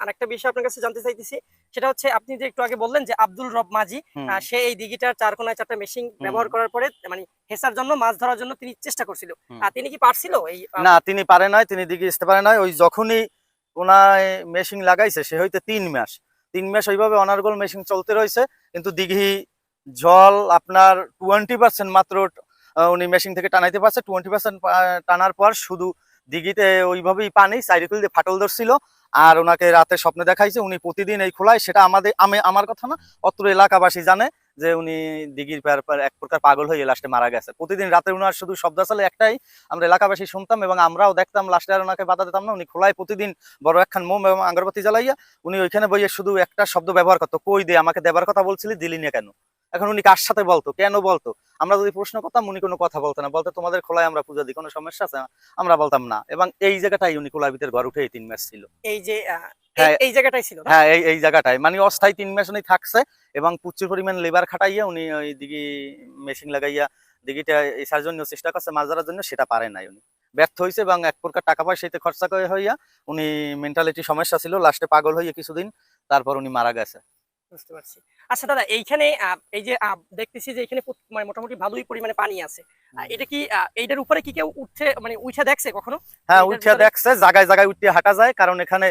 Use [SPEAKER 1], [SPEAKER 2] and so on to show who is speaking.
[SPEAKER 1] আরেকটা বিষয় আপনার কাছে জানতে চাইতেছি, সেটা হচ্ছে আপনি যে একটু আগে বললেন যে আব্দুল রব মাঝি, সে এই দিঘিটার চার কোনায় চারটা মেশিন ব্যবহার করার পরে মানে হেসার জন্য, মাছ ধরার জন্য তিনি চেষ্টা করছিল। তিনি কি পারছিল এই?
[SPEAKER 2] না, তিনি পারে নাই, তিনি দিঘি আসতে পারে নাই। ওই যখনই ওনায় মেশিন লাগাইছে সে হইতে 3 মাস ওইভাবে অনার্গল মেশিন চলতে রয়েছে, কিন্তু দিঘি জল আপনার 20% মাত্র উনি মেশিন থেকে টানাইতে পারছে। 20% টানার পর শুধু দিঘিতে ওইভাবেই পানি সাইডে দিয়ে ফাটল ধরছিল। আর ওনাকে রাতে স্বপ্নে দেখাইছে উনি প্রতিদিন এই খোলায়, সেটা আমার কথা না, অত্র এলাকাবাসী জানে যে উনি দিঘির পর এক প্রকার পাগল হয়ে লাস্টে মারা গেছে। প্রতিদিন রাতে উনার শুধু শব্দ আসলে একটাই, আমরা এলাকাবাসী শুনতাম এবং আমরাও দেখতাম। লাস্টে আর ওনাকে বাধা দিতাম না, উনি খোলায় প্রতিদিন বড় একখান মোম এবং আগরবাতি জ্বালাইয়া উনি ওইখানে বইয়ে শুধু একটা শব্দ ব্যবহার করতো, কই দে, আমাকে দেবার কথা বলছিলি দিলি না কেন। এখন উনি কার সাথে বলতো, কেন বলতো, আমরা যদি প্রশ্ন করতাম উনি কোনো কথা বলতো না, বলতো তোমাদের খোলায় আমরা পূজা দিই, কোনো সমস্যা আছে? আমরা বলতাম না। এবং এই জায়গাটাই উনি খোলার ভিতরে ঘর উঠে 3 মাস ছিল।
[SPEAKER 1] এই যে
[SPEAKER 2] হ্যাঁ,
[SPEAKER 1] এই জায়গাটাই ছিল না?
[SPEAKER 2] হ্যাঁ, এই জায়গাটায় মানে অস্থায়ী 3 মাস উনি থাকছে এবং প্রচুর পরিমাণ লেবার খাটাইয়া উনি ওই দিঘি মেশিন লাগাইয়া দিঘিটা এসার জন্য চেষ্টা করছে, মাছ ধরার জন্য, সেটা পারে নাই। উনি ব্যর্থ হয়েছে এবং এক প্রকার টাকা পয়সাতে খরচা করে হইয়া উনি মেন্টালিটি সমস্যা ছিল, লাস্টে পাগল হইয়া কিছুদিন তারপর উনি মারা গেছে।
[SPEAKER 1] বুঝতে পারছি। আচ্ছা দাদা, এইখানে এই যে দেখতেছি যে এখানে মানে মোটামুটি ভালোই পরিমাণে পানি আছে। এটা কি এইটার উপরে কি কেউ উঠে মানে উঠে দেখছে কখনো?
[SPEAKER 2] হ্যাঁ,
[SPEAKER 1] এইটার
[SPEAKER 2] উঠে
[SPEAKER 1] ভিতরে
[SPEAKER 2] দেখছে, জায়গায় জায়গায় উঠে হাঁটা যায়, কারণ এখানে